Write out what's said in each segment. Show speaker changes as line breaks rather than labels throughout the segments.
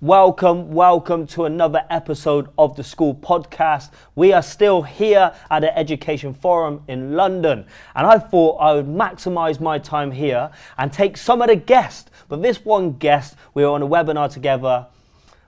Welcome to another episode of the School Podcast. We are still here at the Education Forum in London, and I thought I would maximise my time here and take some of the guests. But this one guest, we were on a webinar together,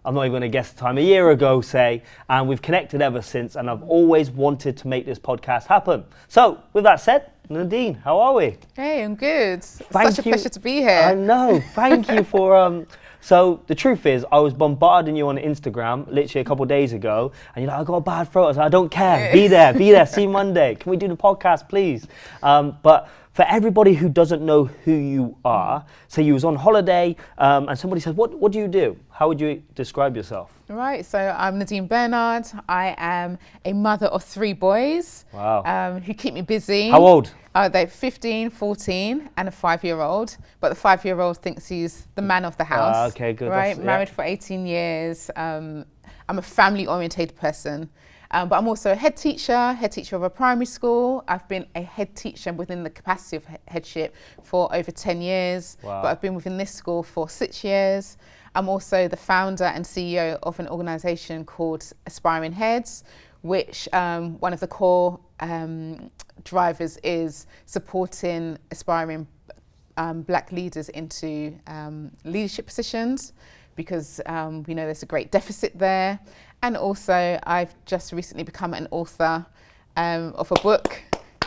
I'm not even going to guess the time, a year ago, say, and we've connected ever since, and I've always wanted to make this podcast happen. So, with that said, Nadine, how are we?
Hey, I'm good. Such a pleasure to be here.
I know. Thank you for... So the truth is, I was bombarding you on Instagram literally a couple of days ago, and you're like, I got a bad throat. I was like, I don't care. Be there. See you Monday. Can we do the podcast, please? But for everybody who doesn't know who you are, so you was on holiday, and somebody said, what do you do? How would you describe yourself?
Right, so I'm Nadine Bernard. I am a mother of 3 boys.
Wow.
Who keep me busy.
How old?
They're 15, 14, and a 5-year-old. But the 5-year-old thinks he's the man of the house.
Okay, good.
Right, married for 18 years. I'm a family-orientated person. But I'm also a head teacher of a primary school. I've been a head teacher within the capacity of headship for over 10 years.
Wow.
But I've been within this school for 6 years. I'm also the founder and CEO of an organisation called Aspiring Heads, which one of the core drivers is supporting aspiring black leaders into leadership positions, because we know there's a great deficit there. And also I've just recently become an author of a book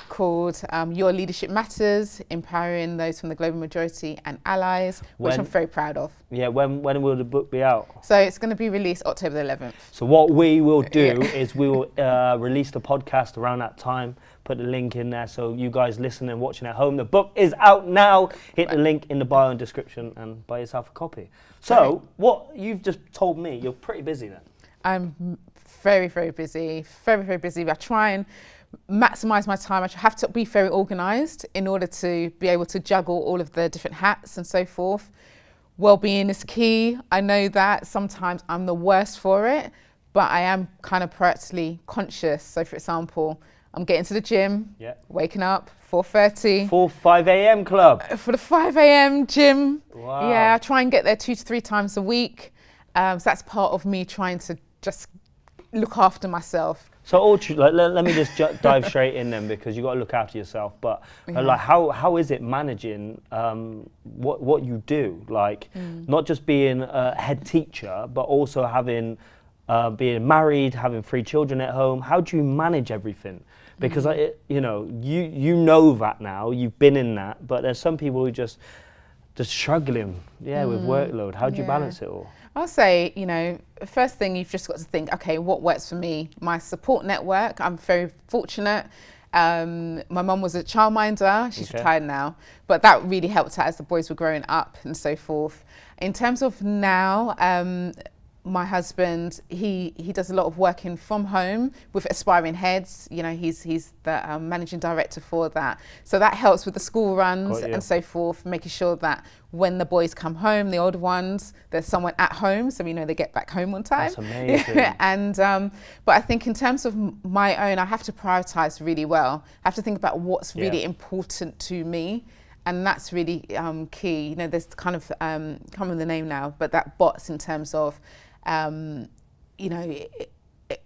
called Your Leadership Matters, Empowering Those from the Global Majority and Allies, which I'm very proud of.
Yeah, when will the book be out?
So it's going to be released October the 11th.
So what we will do is we will release the podcast around that time, put the link in there so you guys listening and watching at home. The book is out now. Hit the link in the bio and description and buy yourself a copy. So what you've just told me, you're pretty busy then.
I'm very, very busy, very busy. I try and maximize my time. I have to be very organized in order to be able to juggle all of the different hats and so forth. Well-being is key. I know that sometimes I'm the worst for it, but I am kind of proactively conscious. So for example, I'm getting to the gym, waking up 4:30.
5 a.m. club.
For the 5 a.m. gym.
Wow.
Yeah, I try and get there 2 to 3 times a week. So that's part of me trying to just look after myself.
So let me just dive straight in then, because you got to look after yourself. But like, how is it managing what you do? Like, not just being a head teacher, but also having being married, having 3 children at home. How do you manage everything? Because you know that now, you've been in that. But there's some people who just struggling, with workload. How do you balance it all?
I'll say, first thing you've just got to think, okay, what works for me? My support network, I'm very fortunate. My mum was a childminder, she's retired now, but that really helped out as the boys were growing up and so forth. In terms of now, my husband, he does a lot of working from home with Aspiring Heads. He's the managing director for that. So that helps with the school runs and so forth, making sure that when the boys come home, the older ones, there's someone at home, so we know they get back home on time.
That's amazing.
And but I think in terms of my own, I have to prioritize really well. I have to think about what's really important to me. And that's really key. There's kind of, can't remember the name now, but that bots in terms of,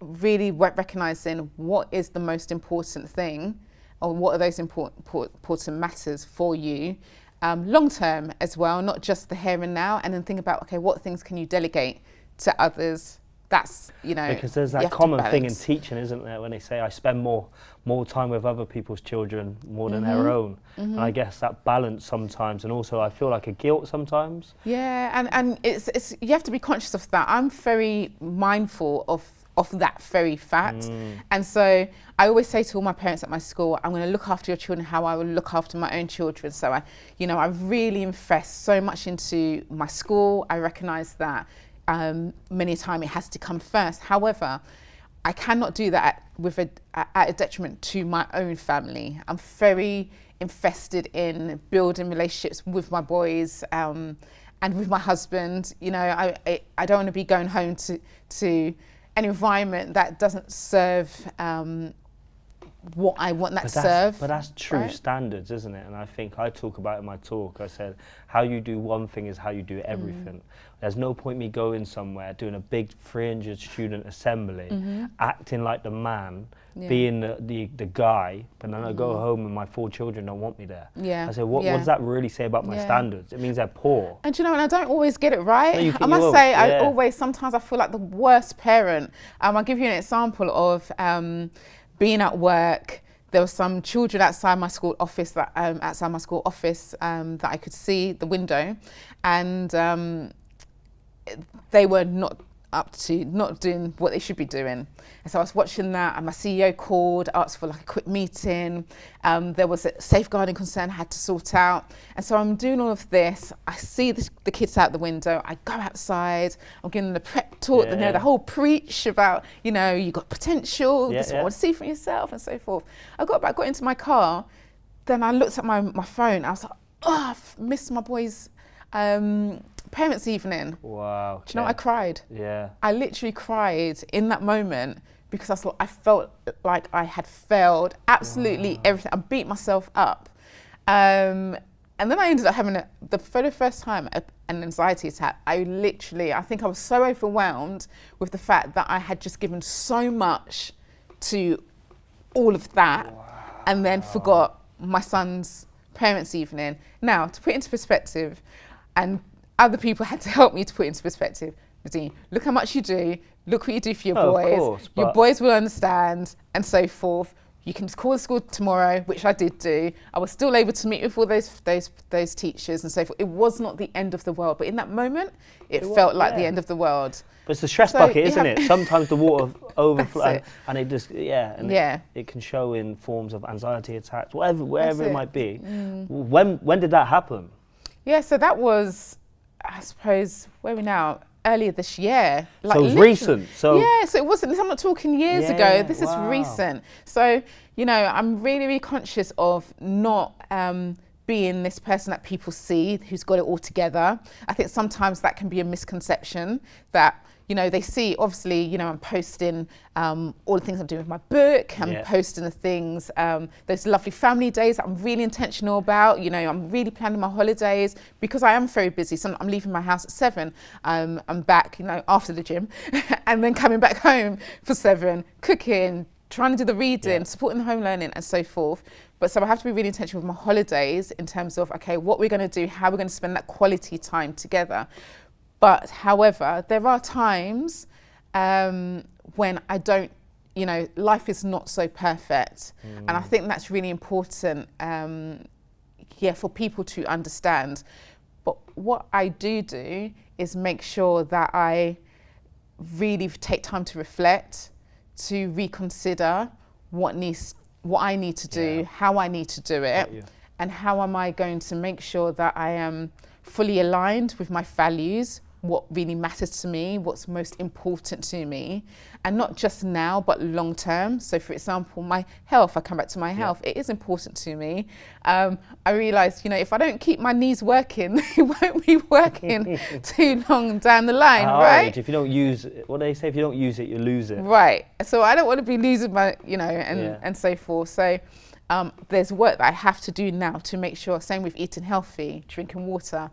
really recognizing what is the most important thing, or what are those important matters for you, long term as well, not just the here and now, and then think about, okay, what things can you delegate to others? That's,
because there's that common thing in teaching, isn't there, when they say I spend more time with other people's children more than their own. And I guess that balance sometimes, and also I feel like a guilt sometimes.
Yeah, and it's you have to be conscious of that. I'm very mindful of that very fact. And so I always say to all my parents at my school, I'm going to look after your children how I will look after my own children. So I really invest so much into my school. I recognize that many times it has to come first. However, I cannot do that at a detriment to my own family. I'm very invested in building relationships with my boys and with my husband. I don't want to be going home to an environment that doesn't serve what I want that to serve.
But that's true standards, isn't it? And I think I talk about in my talk, I said, how you do one thing is how you do everything. There's no point me going somewhere, doing a big 300 student assembly, acting like the man, being the guy, but then I go home and my 4 children don't want me there. I say, what does that really say about my standards? It means they're poor.
And you know, and I don't always get it right. I must say, sometimes I feel like the worst parent. I'll give you an example of being at work. There were some children outside my school office that that I could see the window, and they were not doing what they should be doing. And so I was watching that, and my CEO called, asked for like a quick meeting. There was a safeguarding concern I had to sort out. And so I'm doing all of this. I see the kids out the window. I go outside. I'm giving them the prep talk, the whole preach about, you know, you got potential, this is what I want to see for yourself, and so forth. I got into my car. Then I looked at my phone. I was like, oh, I've missed my boys' parents' evening.
Wow.
Do you know what I cried?
Yeah.
I literally cried in that moment because I felt like I had failed absolutely everything. I beat myself up. And then I ended up having for the first time an anxiety attack. I think I was so overwhelmed with the fact that I had just given so much to all of that and then forgot my son's parents' evening. Now, to put into perspective, and other people had to help me to put into perspective, Nadine, look how much you do, look what you do for your boys,
of course,
your boys will understand, and so forth. You can call the school tomorrow, which I did do. I was still able to meet with all those teachers and so forth. It was not the end of the world, but in that moment, it felt like the end of the world.
But it's the stress bucket, isn't it? Sometimes the water overflows, and it just, it can show in forms of anxiety attacks, wherever it might be. When did that happen?
Yeah, so that was, I suppose, where are we now? Earlier this year.
So it was recent. So
it wasn't, I'm not talking years ago. This is recent. So, you know, I'm really, really conscious of not being this person that people see who's got it all together. I think sometimes that can be a misconception that, you know, they see, obviously, you know, I'm posting all the things I'm doing with my book. I'm posting the things, those lovely family days that I'm really intentional about. You know, I'm really planning my holidays because I am very busy. So I'm leaving my house at 7. I'm back, you know, after the gym and then coming back home for 7, cooking, trying to do the reading, supporting the home learning and so forth. But so I have to be really intentional with my holidays in terms of, okay, what we're going to do, how we're going to spend that quality time together. But however, there are times when I don't, you know, life is not so perfect. And I think that's really important, for people to understand. But what I do is make sure that I really take time to reflect, to reconsider what I need to do, how I need to do it, and how am I going to make sure that I am fully aligned with my values, what really matters to me, what's most important to me, and not just now, but long term. So for example, my health, I come back to my health, it is important to me. I realized, you know, if I don't keep my knees working, it won't be working too long down the line, right?
If you don't use it, what they say, if you don't use it, you lose it.
Right, so I don't want to be losing my, you know, and so forth. So there's work that I have to do now to make sure, same with eating healthy, drinking water,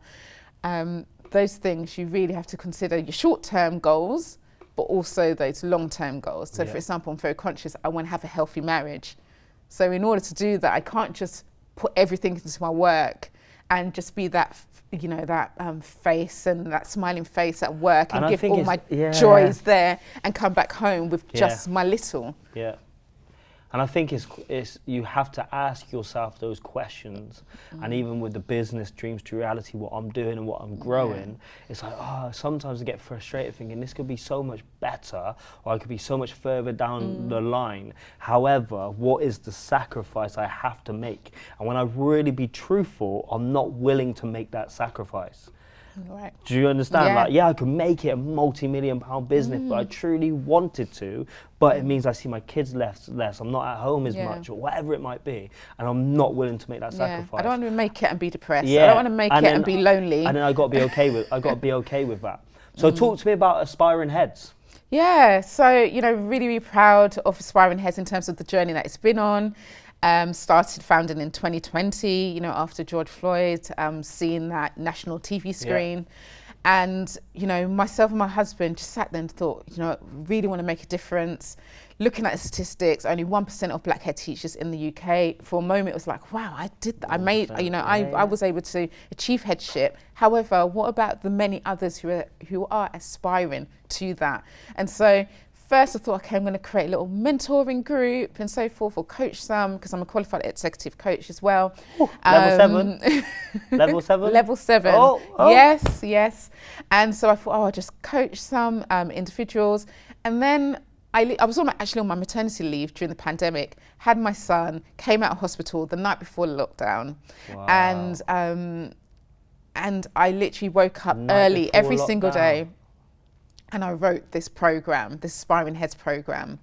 those things you really have to consider your short-term goals, but also those long-term goals. So for example, I'm very conscious, I want to have a healthy marriage. So in order to do that, I can't just put everything into my work and just be that, you know, that face and that smiling face at work and give all my joys there and come back home with just my little.
Yeah. And I think it's you have to ask yourself those questions. And even with the business dreams to reality, what I'm doing and what I'm growing, it's like, sometimes I get frustrated thinking this could be so much better, or I could be so much further down the line. However, what is the sacrifice I have to make? And when I really be truthful, I'm not willing to make that sacrifice.
Right.
Do you understand? Like, I could make it a multi-million-pound business, but I truly wanted to, but it means I see my kids less, I'm not at home as much, or whatever it might be, and I'm not willing to make that sacrifice.
I don't want to make it and be depressed. I don't want to make it and be lonely.
And then I got to be okay with that. So talk to me about aspiring heads.
Yeah, so, really, really proud of Aspiring Heads in terms of the journey that it's been on. Started founding in 2020, after George Floyd, seeing that national TV screen. Yeah. And, myself and my husband just sat there and thought, really want to make a difference. Looking at the statistics, only 1% of black head teachers in the UK. For a moment, it was like, wow, I did that. I made, I was able to achieve headship. However, what about the many others who are aspiring to that? And so first I thought, okay, I'm going to create a little mentoring group and so forth, or coach some, because I'm a qualified executive coach as well.
Ooh, level 7? Level 7?
Level 7.
Oh.
Yes. And so I thought, I'll just coach some individuals. And then I was actually on my maternity leave during the pandemic, had my son, came out of hospital the night before the lockdown. Wow. And I literally woke up early every single day. And I wrote this program, this Aspiring Heads program,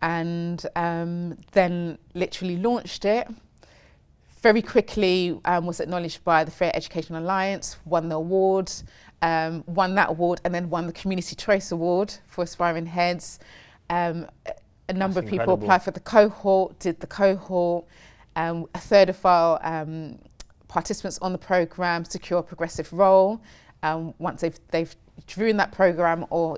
and then literally launched it. Very quickly was acknowledged by the Fair Education Alliance, won the award, and then won the Community Choice Award for Aspiring Heads. A number of people applied for the cohort, did the cohort. A third of our participants on the program secure a progressive role once they've during that program, or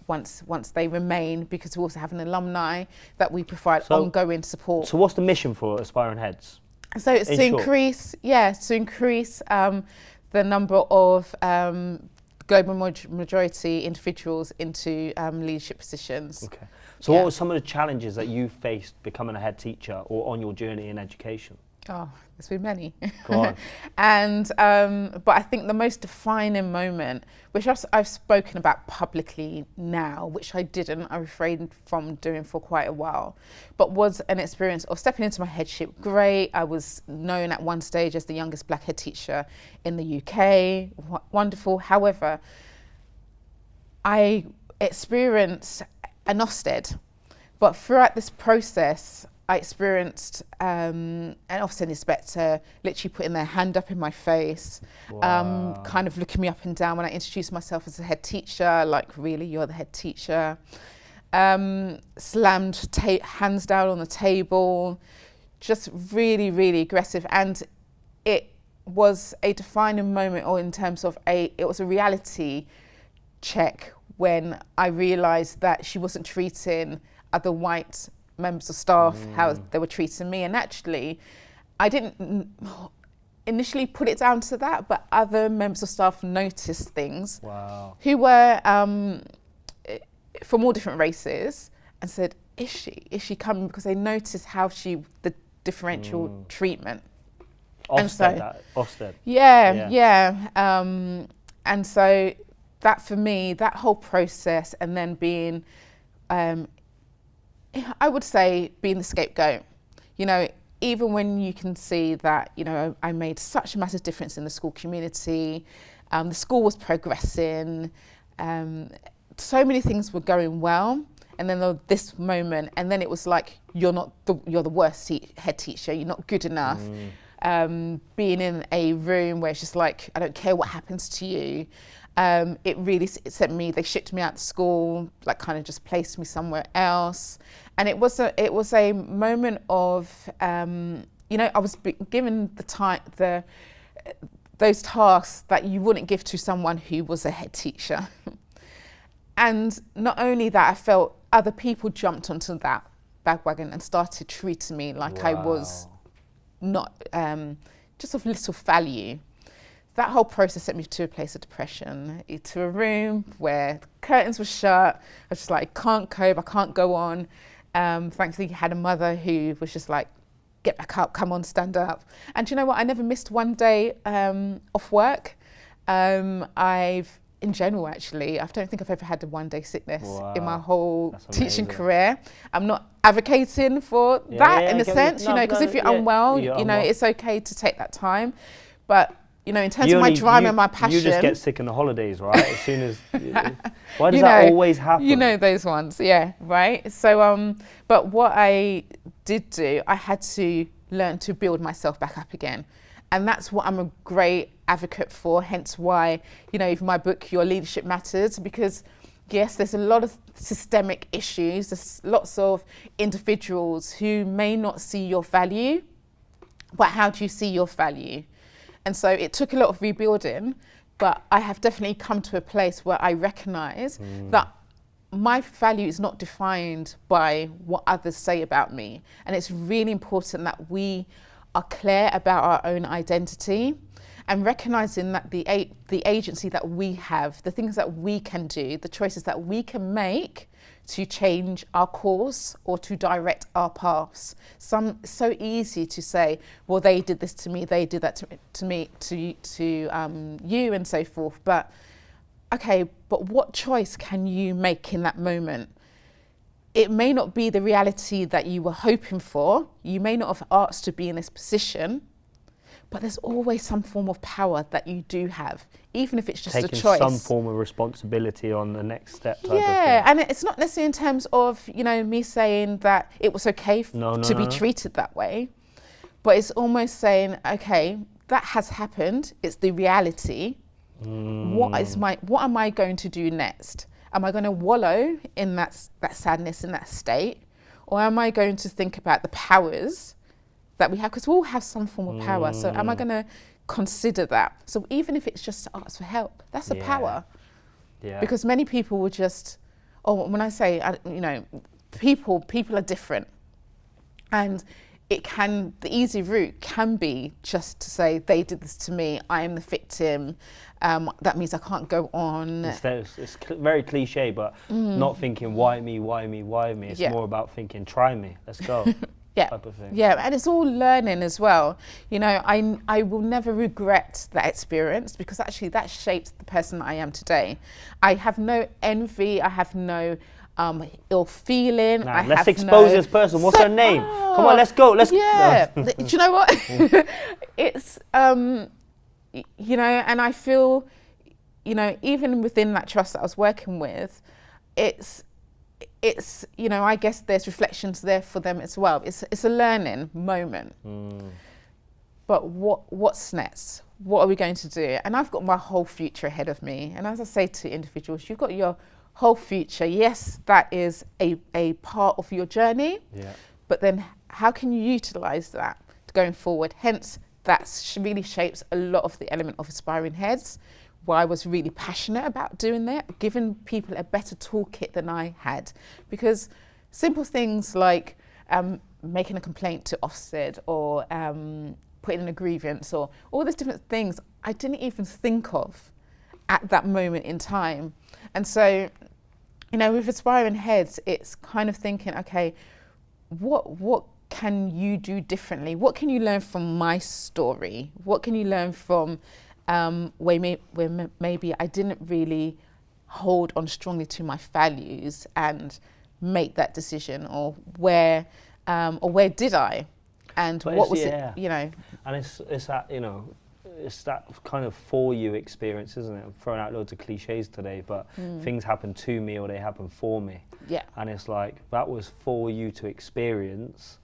once they remain, because we also have an alumni that we provide ongoing support.
So what's the mission for Aspiring Heads?
So it's to increase the number of global majority individuals into leadership positions.
Okay. So what were some of the challenges that you faced becoming a head teacher or on your journey in education?
Oh, there's been many.
Go on.
And but I think the most defining moment, which I've spoken about publicly now, which I refrained from doing for quite a while, but was an experience of stepping into my headship. Great. I was known at one stage as the youngest black head teacher in the UK. Wonderful. However, I experienced an Ofsted, but throughout this process, I experienced an Ofsted inspector literally putting their hand up in my face, wow. Kind of looking me up and down when I introduced myself as a head teacher, like, really, you're the head teacher. Slammed hands down on the table, just really, really aggressive. And it was a defining moment, or in terms of it was a reality check when I realised that she wasn't treating other white members of staff how they were treating me. And actually, I didn't initially put it down to that, but other members of staff noticed things.
Wow.
Who were from all different races, and said, is she coming? Because they noticed the differential treatment.
Ofsted.
Yeah. And so that, for me, that whole process, and then being I would say being the scapegoat, even when you can see that, I made such a massive difference in the school community, the school was progressing, so many things were going well, and then this moment, and then it was like, you're the worst head teacher, you're not good enough. Being in a room where it's just like, I don't care what happens to you. It sent me, they shipped me out to school, like kind of just placed me somewhere else. And it was a moment of, I was given those tasks that you wouldn't give to someone who was a head teacher. And not only that, I felt other people jumped onto that bandwagon and started treating me like I was not, just of little value. That whole process sent me to a place of depression, to a room where the curtains were shut. I was just like, I can't cope, I can't go on. Thankfully, I had a mother who was just like, get back up, come on, stand up. And do you know what? I never missed one day off work. In general, actually, I don't think I've ever had a one-day sickness in my whole teaching career. I'm not advocating for that in a sense, because if you're unwell, it's okay to take that time. But in terms of my drive and my passion.
You just get sick in the holidays, right? As soon as. Why does that always happen?
Those ones, yeah, right? So, but what I did do, I had to learn to build myself back up again. And that's what I'm a great advocate for, hence why, even my book, Your Leadership Matters, because yes, there's a lot of systemic issues. There's lots of individuals who may not see your value, but how do you see your value? And so it took a lot of rebuilding, but I have definitely come to a place where I recognize that my value is not defined by what others say about me. And it's really important that we are clear about our own identity and recognizing that the agency that we have, the things that we can do, the choices that we can make to change our course or to direct our paths. So easy to say, well, they did this to me, they did that to me, to you, and so forth. But okay, but what choice can you make in that moment? It may not be the reality that you were hoping for. You may not have asked to be in this position, but there's always some form of power that you do have, even if it's just
taking
a choice.
Some form of responsibility on the next step type of thing.
And it's not necessarily in terms of, me saying that it was okay to be treated that way, but it's almost saying, okay, that has happened. It's the reality. What am I going to do next? Am I going to wallow in that sadness, in that state? Or am I going to think about the powers that we have? Because we all have some form of power. So am I going to consider that? So even if it's just to ask for help, that's a power. Yeah. Because many people will just, when I say, people are different. And the easy route can be just to say, they did this to me, I am the victim, that means I can't go on.
It's very cliche, but not thinking, why me, why me, why me? It's more about thinking, try me, let's go. Type of thing. Yeah,
and it's all learning as well. I will never regret that experience, because actually that shaped the person I am today. I have no envy, I have no ill feeling.
Let's expose this person. What's her name? Come on, let's go. Do
you know what? It's and I feel, even within that trust that I was working with, it's I guess there's reflections there for them as well. It's a learning moment. But what's next? What are we going to do? And I've got my whole future ahead of me. And as I say to individuals, you've got your whole future. Yes, that is a part of your journey. Yeah. But then how can you utilize that going forward? Hence, that really shapes a lot of the element of Aspiring Heads, where I was really passionate about doing that, giving people a better toolkit than I had. Because simple things like making a complaint to Ofsted or putting in a grievance or all these different things, I didn't even think of at that moment in time. And so, with Aspiring Heads, it's kind of thinking, okay, what can you do differently? What can you learn from my story? What can you learn from where maybe I didn't really hold on strongly to my values and make that decision, or where did I? And what was it?
And it's that, it's that kind of for you experience, isn't it? I'm throwing out loads of cliches today, but things happen to me or they happen for me. Yeah. And it's like, that was for you to experience,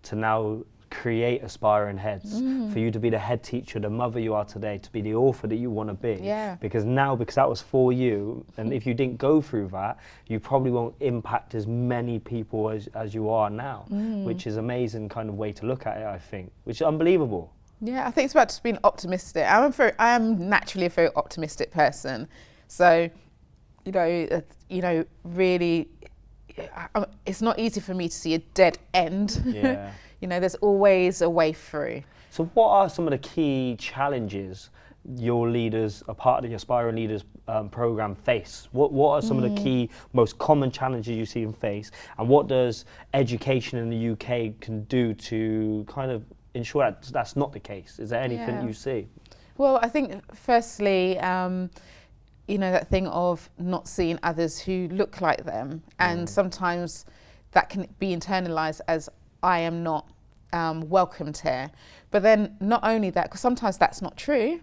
to now create Aspiring Heads, for you to be the head teacher, the mother you are today, to be the author that you want to be. Yeah. Because that was for you, and if you didn't go through that, you probably won't impact as many people as you are now, which is amazing kind of way to look at it, I think, which is unbelievable. Yeah,
I think it's about just being optimistic. I am naturally a very optimistic person. So, really, it's not easy for me to see a dead end. Yeah. There's always a way through.
So what are some of the key challenges your leaders, a part of the Aspiring Leaders program, face? What are some of the key, most common challenges you see them face? And what does education in the UK can do to kind of ensure that that's not the case? Is there anything you see?
Well, I think firstly, that thing of not seeing others who look like them, and sometimes that can be internalized as I am not welcomed here. But then not only that, because sometimes that's not true,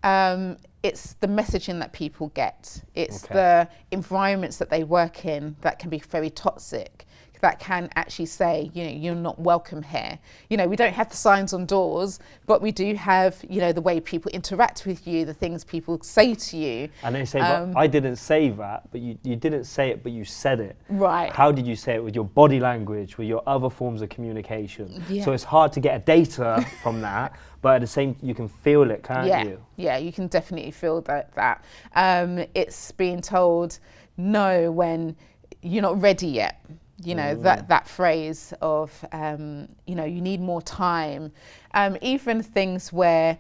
it's the messaging that people get. It's the environments that they work in that can be very toxic. that can actually say, you know, you're not welcome here. You know, we don't have the signs on doors, but we do have, you know, the way people interact with you, the things people say to you.
And they say, but I didn't say that, but you didn't say it, but you said it.
Right.
How did you say it? With your body language, with your other forms of communication.
Yeah.
So it's hard to get a data from that, but at the same, you can feel it, can't you?
Yeah, you can definitely feel that. It's being told no when you're not ready yet. You know, that phrase of, you know, you need more time. Even things where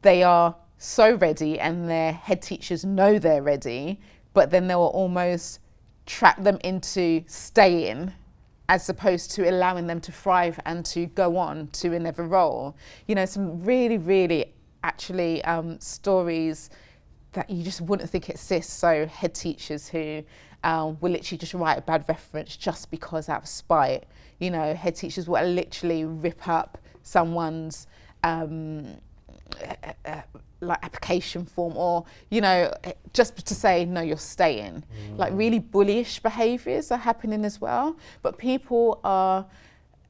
they are so ready and their head teachers know they're ready, but then they'll almost trap them into staying as opposed to allowing them to thrive and to go on to another role. You know, some really, really actually stories that you just wouldn't think exist. So head teachers who will literally just write a bad reference just because out of spite. You know, head teachers will literally rip up someone's like application form, or, you know, just to say, no, you're staying. Like really bullyish behaviours are happening as well. But people are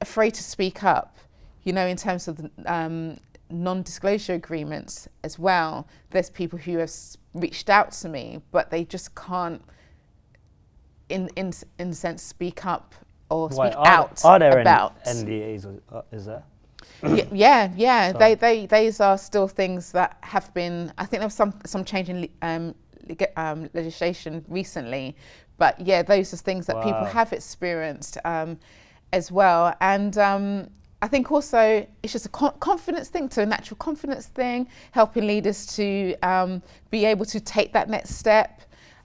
afraid to speak up, you know, in terms of the non-disclosure agreements as well. There's people who have reached out to me, but they just can't, in a sense, speak up or speak out
are there
about.
NDAs, is there?
Yeah. These are still things that have been. I think there was some change in legislation recently, but yeah, those are things that people have experienced as well. And I think also it's just a confidence thing, a natural confidence thing, helping leaders to be able to take that next step,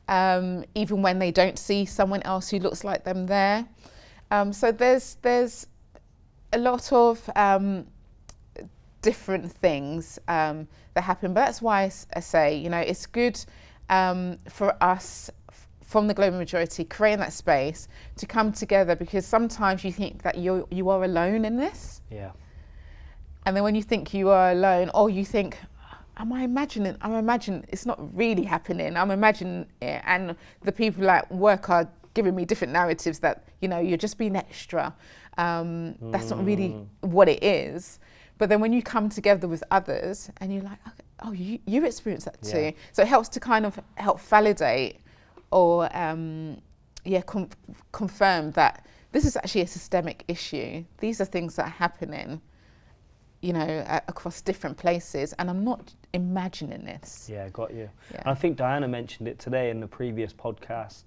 even when they don't see someone else who looks like them there. So there's a lot of different things that happen, but that's why I say, you know, it's good for us from the global majority creating that space to come together, because sometimes you think that you are alone in this.
Yeah.
And then when you think you are alone, or you think, I'm imagining it's not really happening. I'm imagining it, and the people at work are giving me different narratives that, you know, you're just being extra. That's not really what it is. But then when you come together with others and you're like, okay, oh, you experience that too. Yeah. So it helps to kind of help validate or confirm that this is actually a systemic issue. These are things that are happening, you know, across different places, and I'm not imagining this.
Yeah, got you. Yeah. I think Diana mentioned it today in the previous podcast.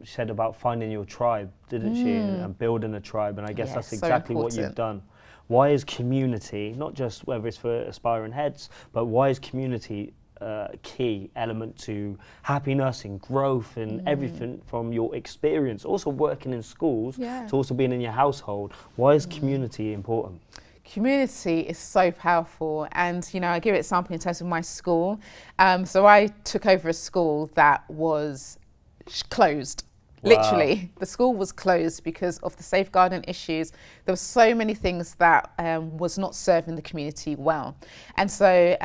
She said about finding your tribe, didn't she? And building a tribe, and I guess that's exactly what you've done. Why is community, not just whether it's for aspiring heads, but why is community a key element to happiness and growth and everything from your experience, also working in schools, to also being in your household? Why is community important?
Community is so powerful, and you know, I give an example in terms of my school. So I took over a school that was closed. Literally, the school was closed because of the safeguarding issues. There were so many things that was not serving the community well. And so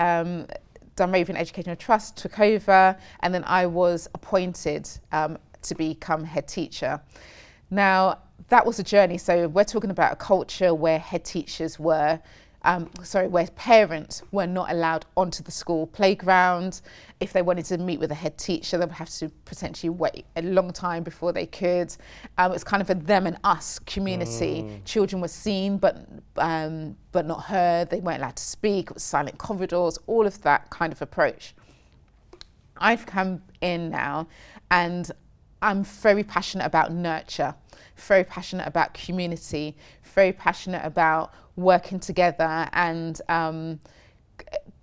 Dunraven Educational Trust took over, and then I was appointed to become head teacher. Now, that was a journey. So we're talking about a culture where head teachers were, where parents were not allowed onto the school playground. If they wanted to meet with a head teacher, they would have to potentially wait a long time before they could. It's kind of a them and us community. Children were seen, but not heard. They weren't allowed to speak. It was silent corridors, all of that kind of approach. I've come in now, and I'm very passionate about nurture, very passionate about community, very passionate about working together and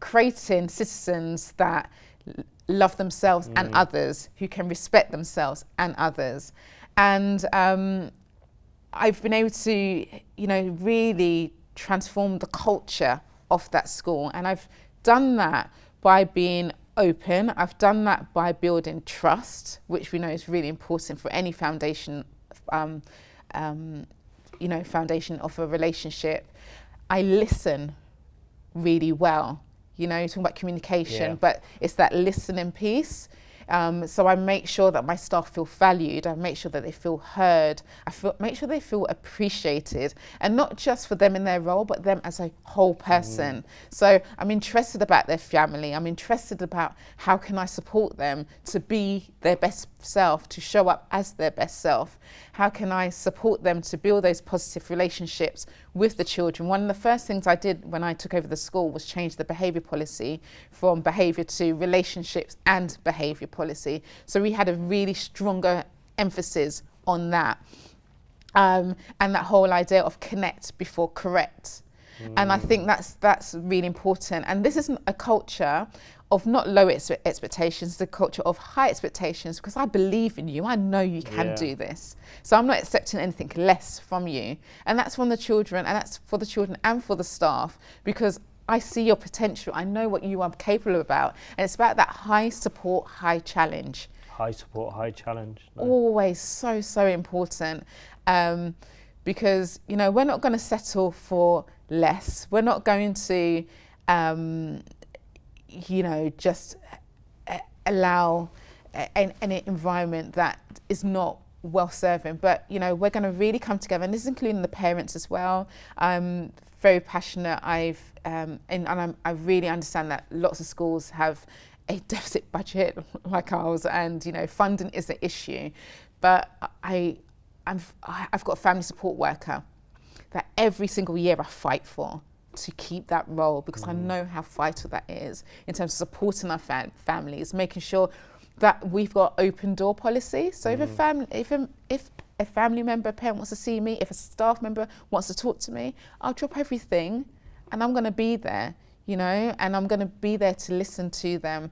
creating citizens that love themselves and others, who can respect themselves and others. And I've been able to, you know, really transform the culture of that school. And I've done that by being open. I've done that by building trust, which we know is really important for any foundation, foundation of a relationship. I listen really well. You know, you're talking about communication, but it's that listening piece. So I make sure that my staff feel valued. I make sure that they feel heard. Make sure they feel appreciated, and not just for them in their role, but them as a whole person. So I'm interested about their family. I'm interested about how can I support them to be their best self, to show up as their best self. How can I support them to build those positive relationships with the children? One of the first things I did when I took over the school was change the behaviour policy from behaviour to relationships and behaviour policy. So we had a really stronger emphasis on that. And that whole idea of connect before correct. And I think that's really important. And this isn't a culture of not low expectations, the culture of high expectations, because I believe in you. I know you can do this. So I'm not accepting anything less from you. And that's from the children, and that's for the children and for the staff, because I see your potential. I know what you are capable about. And it's about that high support, high challenge.
High support, high challenge. No.
Always so important. Because, you know, we're not going to settle for less. We're not going to, you know, just allow an environment that is not well serving. But, you know, we're going to really come together, and this is including the parents as well. I'm very passionate. I really understand that lots of schools have a deficit budget like ours, and, you know, funding is the issue. But I've got a family support worker that every single year I fight for, to keep that role, because I know how vital that is in terms of supporting our families, making sure that we've got open door policy. So if a family member, a parent wants to see me, if a staff member wants to talk to me, I'll drop everything and I'm going to be there, you know, and I'm going to be there to listen to them.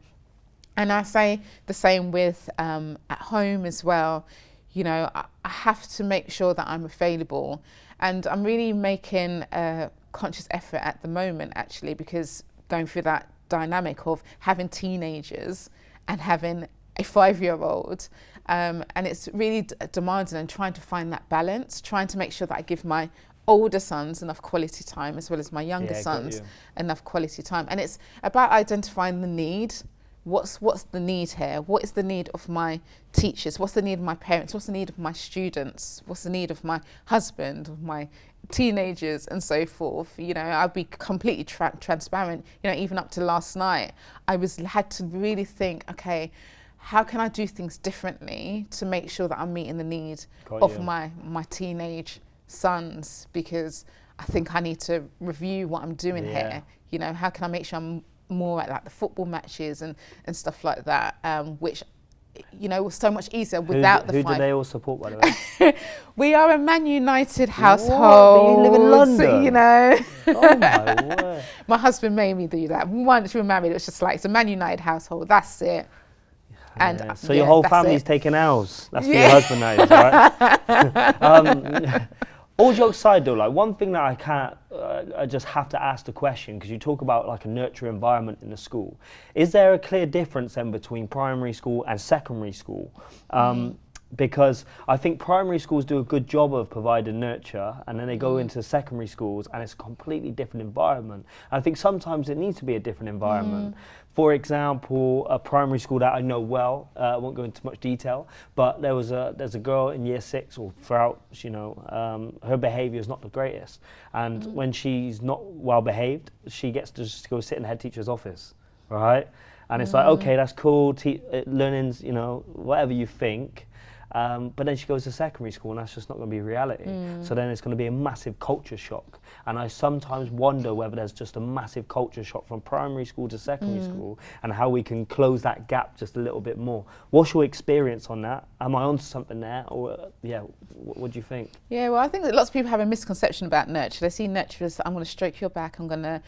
And I say the same with at home as well. You know, I have to make sure that I'm available, and I'm really making a conscious effort at the moment, actually, because going through that dynamic of having teenagers and having a 5-year-old, and it's really demanding, and trying to find that balance, trying to make sure that I give my older sons enough quality time as well as my younger sons enough quality time. And it's about identifying the need. What's the need here? What is the need of my teachers? What's the need of my parents? What's the need of my students? What's the need of my husband, of my teenagers, and so forth? You know, I'll be completely transparent. You know, even up to last night, I had to really think, okay, how can I do things differently to make sure that I'm meeting the need of my teenage sons? Because I think I need to review what I'm doing here. You know, how can I make sure I'm more at like the football matches and stuff like that, which, you know, was so much easier without the
Who do they all support, by the way?
We are a Man United household.
What? You live in London?
So, you know.
Oh my word.
My husband made me do that. Once we were married, it was just like, it's a Man United household, that's it. And
so your whole family's taking L's. That's what your husband knows, right? All jokes aside, though, like one thing that I can't, I just have to ask the question, because you talk about like a nurture environment in the school. Is there a clear difference then between primary school and secondary school? Because I think primary schools do a good job of providing nurture, and then they go into secondary schools and it's a completely different environment. I think sometimes it needs to be a different environment. For example, a primary school that I know well, I won't go into much detail, but there's a girl in year 6, or throughout, you know, her behaviour is not the greatest. And when she's not well behaved, she gets to just go sit in the head teacher's office, right? And it's like, okay, that's cool, learning's, you know, whatever you think. But then she goes to secondary school, and that's just not going to be reality. So then it's going to be a massive culture shock. And I sometimes wonder whether there's just a massive culture shock from primary school to secondary school, and how we can close that gap just a little bit more. What's your experience on that? Am I onto something there? Or, what do you think? Yeah,
well, I think that lots of people have a misconception about nurture. They see nurture as, I'm going to stroke your back, I'm going to,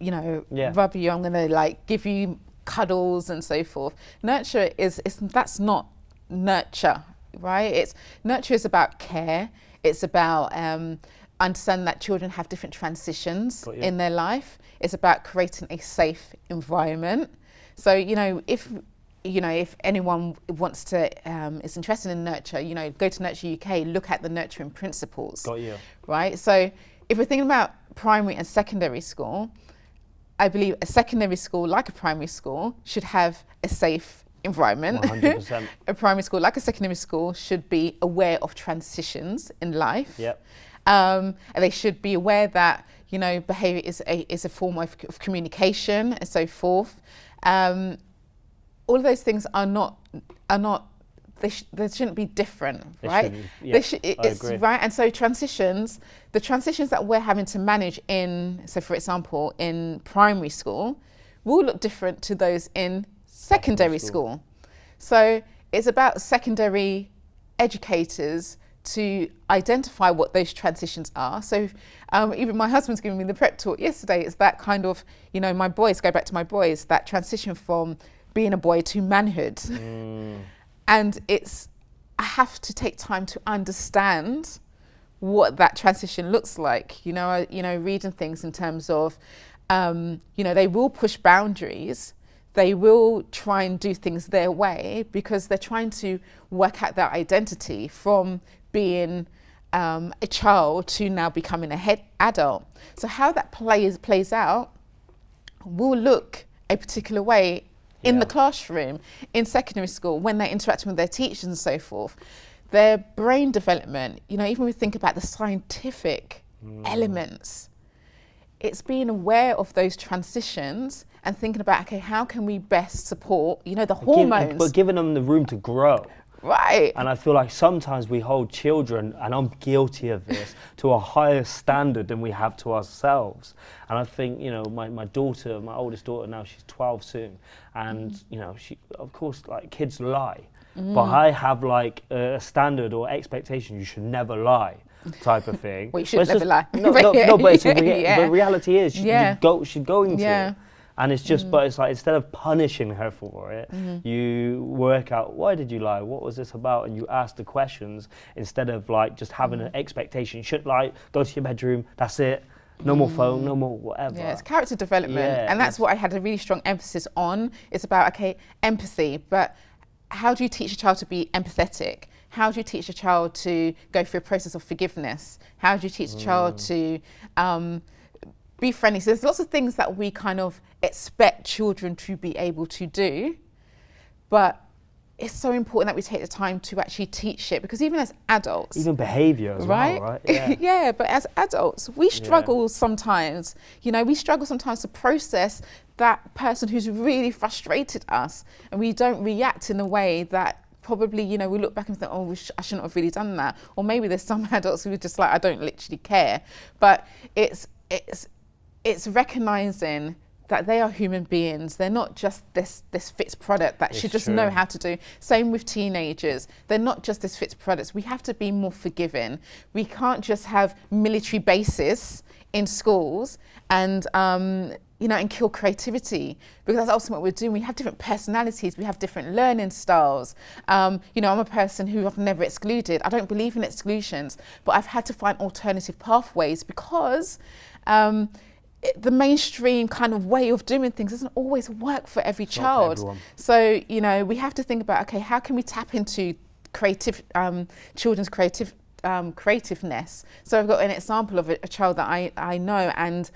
you know, rub you, I'm going to like give you cuddles and so forth. Nurture that's not nurture, right? Nurture is about care. It's about understanding that children have different transitions in their life. It's about creating a safe environment. So, you know, if anyone wants to is interested in nurture, you know, go to Nurture UK, look at the nurturing principles. Right? So if we're thinking about primary and secondary school, I believe a secondary school, like a primary school, should have a safe environment.
100%.
A primary school, like a secondary school, should be aware of transitions in life.
Yep.
And they should be aware that, you know, behaviour is a form of communication and so forth. All of those things are not. They shouldn't be different, right?
Yeah,
It's right. And so the transitions that we're having to manage so for example, in primary school, will look different to those in secondary school. So it's about secondary educators to identify what those transitions are. So even my husband's giving me the prep talk yesterday. It's that kind of, you know, go back to my boys, that transition from being a boy to manhood. And I have to take time to understand what that transition looks like. You know, reading things in terms of, you know, they will push boundaries. They will try and do things their way because they're trying to work out their identity from being a child to now becoming a head adult. So how that plays out will look a particular way in the classroom, in secondary school, when they're interacting with their teachers and so forth. Their brain development, you know, even when we think about the scientific elements, it's being aware of those transitions and thinking about, okay, how can we best support, you know, the hormones.
But giving them the room to grow.
Right.
And I feel like sometimes we hold children, and I'm guilty of this, to a higher standard than we have to ourselves. And I think, you know, my daughter, my oldest daughter now, she's 12 soon. And, you know, she, of course, like, kids lie. But I have like a standard or expectation, you should never lie type of thing.
Well, you should never lie.
No, but it's the reality is she's going to.
Yeah.
And it's just, but it's like, instead of punishing her for it, you work out, why did you lie? What was this about? And you ask the questions instead of like just having an expectation. You shouldn't lie, go to your bedroom, that's it. No more phone, no more whatever.
Yeah, it's character development. And that's what I had a really strong emphasis on. It's about, okay, empathy, but how do you teach a child to be empathetic? How do you teach a child to go through a process of forgiveness? How do you teach a child to be friendly? So there's lots of things that we kind of expect children to be able to do, but it's so important that we take the time to actually teach it, because even as adults,
even behaviour as well, right?
Yeah, but as adults, we struggle sometimes. You know, we struggle sometimes to process that person who's really frustrated us, and we don't react in a way that probably, you know, we look back and think, oh, I shouldn't have really done that. Or maybe there's some adults who are just like, I don't literally care. But it's recognising that they are human beings. They're not just this fixed product that should just know how to do. Same with teenagers. They're not just this fixed products. We have to be more forgiving. We can't just have military bases in schools and, you know, and kill creativity, because that's ultimately what we're doing. We have different personalities. We have different learning styles. You know, I'm a person who I've never excluded. I don't believe in exclusions, but I've had to find alternative pathways because the mainstream kind of way of doing things doesn't always work for every child. So, you know, we have to think about, okay, how can we tap into children's creativeness? So I've got an example of a child that I know, and,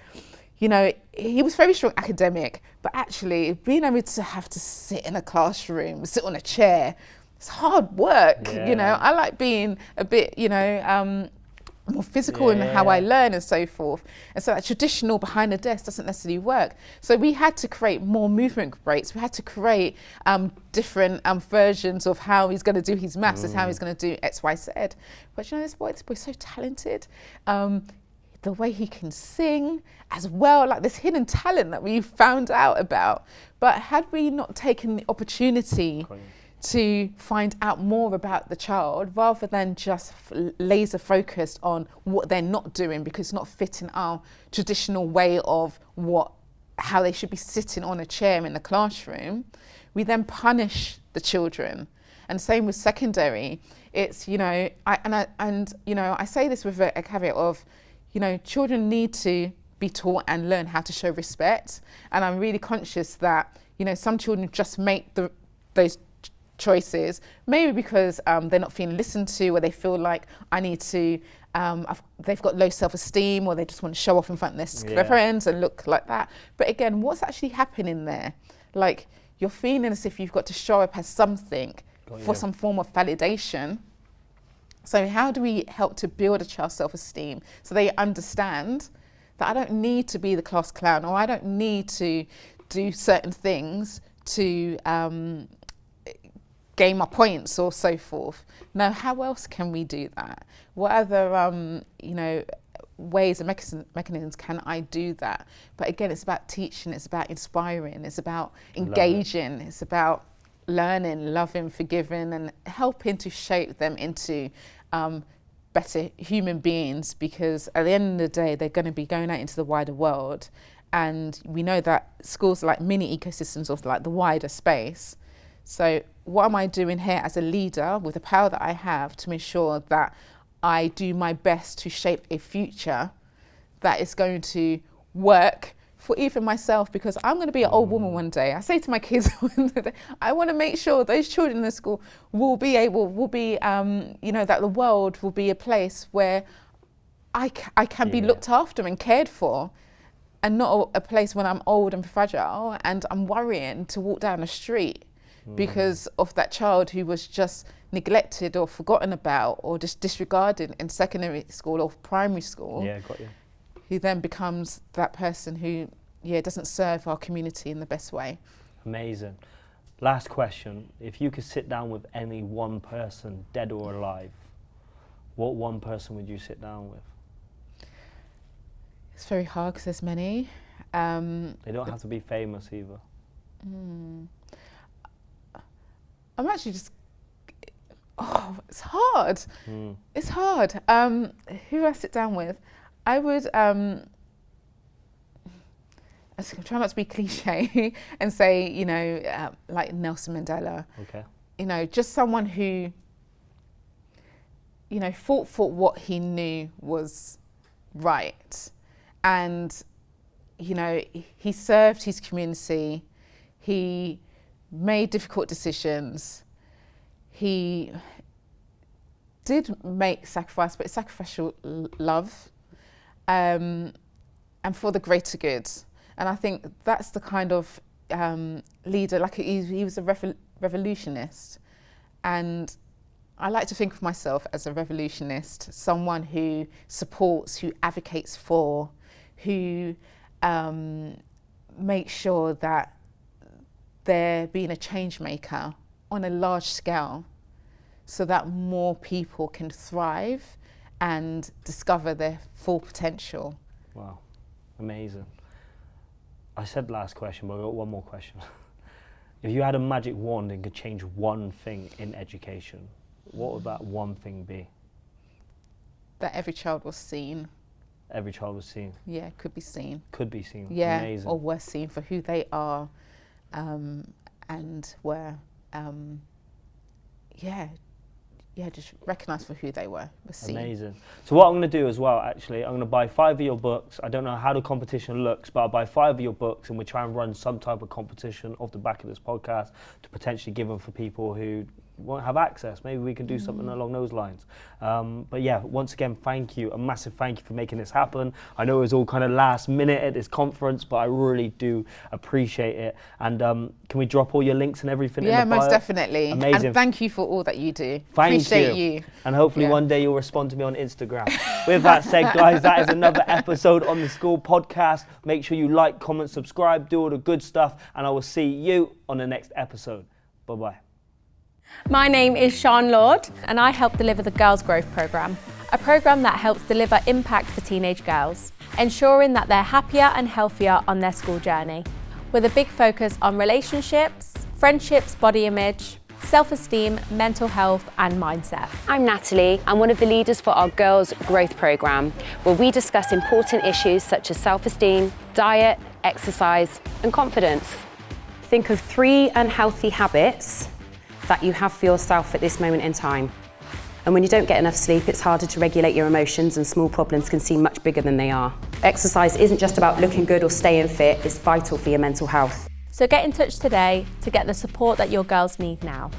you know, he was very strong academic, but actually being able to have to sit in a classroom, sit on a chair, it's hard work. You know, I like being a bit, you know, more physical in how I learn and so forth. And so that traditional behind the desk doesn't necessarily work. So we had to create more movement breaks. We had to create different versions of how he's going to do his maths, and how he's going to do X, Y, Z. But you know, this boy's so talented. The way he can sing as well, like this hidden talent that we found out about. But had we not taken the opportunity to find out more about the child, rather than just laser focused on what they're not doing because it's not fitting our traditional way of how they should be sitting on a chair in the classroom, we then punish the children. And same with secondary. It's, you know, you know, I say this with a caveat of, you know, children need to be taught and learn how to show respect. And I'm really conscious that, you know, some children just make those choices, maybe because they're not feeling listened to, or they feel like I need to, they've got low self-esteem, or they just want to show off in front of their friends and look like that. But again, what's actually happening there? Like, you're feeling as if you've got to show up as something for some form of validation. So how do we help to build a child's self-esteem so they understand that I don't need to be the class clown, or I don't need to do certain things to gain my points or so forth. Now, how else can we do that? What other, ways and mechanisms can I do that? But again, it's about teaching, it's about inspiring, it's about engaging, it's about learning, loving, forgiving, and helping to shape them into better human beings, because at the end of the day, they're going to be going out into the wider world. And we know that schools are like mini ecosystems of like the wider space. So what am I doing here as a leader with the power that I have to ensure that I do my best to shape a future that is going to work for even myself, because I'm going to be an old woman one day. I say to my kids, I want to make sure those children in the school will be, that the world will be a place where I can be looked after and cared for, and not a place when I'm old and fragile and I'm worrying to walk down the street because of that child who was just neglected or forgotten about or just disregarded in secondary school or primary school.
Yeah, got you.
Who then becomes that person who, doesn't serve our community in the best way.
Amazing. Last question. If you could sit down with any one person, dead or alive, what one person would you sit down with?
It's very hard because there's many.
They don't have to be famous either.
I'm actually just, it's hard. It's hard. Who do I sit down with? I would, I'm trying not to be cliche and say, like Nelson Mandela.
Okay.
Just someone who, fought for what he knew was right. And, he served his community. He made difficult decisions. He did make sacrifice, but sacrificial love. And for the greater good. And I think that's the kind of leader, like he was a revolutionist. And I like to think of myself as a revolutionist, someone who supports, who advocates for, who makes sure that they're being a change maker on a large scale so that more people can thrive and discover their full potential.
Wow, amazing. I said last question, but I've got one more question. If you had a magic wand and could change one thing in education, what would that one thing be?
That every child was seen.
Every child was seen?
Yeah, could be seen.
Could be seen,
yeah,
amazing.
Or were seen for who they are, and were, just recognised for who they were seen.
Amazing. So what I'm going to do as well, actually, I'm going to buy 5 of your books. I don't know how the competition looks, but I'll buy 5 of your books and we'll try and run some type of competition off the back of this podcast to potentially give them for people who won't have access. Maybe we can do something along those lines. But yeah, once again, thank you. A massive thank you for making this happen. I know it was all kind of last minute at this conference, but I really do appreciate it. And can we drop all your links and everything in the bio?
Yeah, most definitely.
Amazing.
And thank you for all that you do.
Appreciate
you.
And hopefully one day you'll respond to me on Instagram. With that said, guys, that is another episode on the School Podcast. Make sure you like, comment, subscribe, do all the good stuff, and I will see you on the next episode. Bye-bye.
My name is Sian Lord and I help deliver the Girls Growth Programme, a programme that helps deliver impact for teenage girls, ensuring that they're happier and healthier on their school journey, with a big focus on relationships, friendships, body image, self-esteem, mental health and mindset.
I'm Natalie. I'm one of the leaders for our Girls Growth Programme, where we discuss important issues such as self-esteem, diet, exercise and confidence. Think of 3 unhealthy habits that you have for yourself at this moment in time. And when you don't get enough sleep, it's harder to regulate your emotions and small problems can seem much bigger than they are. Exercise isn't just about looking good or staying fit, it's vital for your mental health.
So get in touch today to get the support that your girls need now.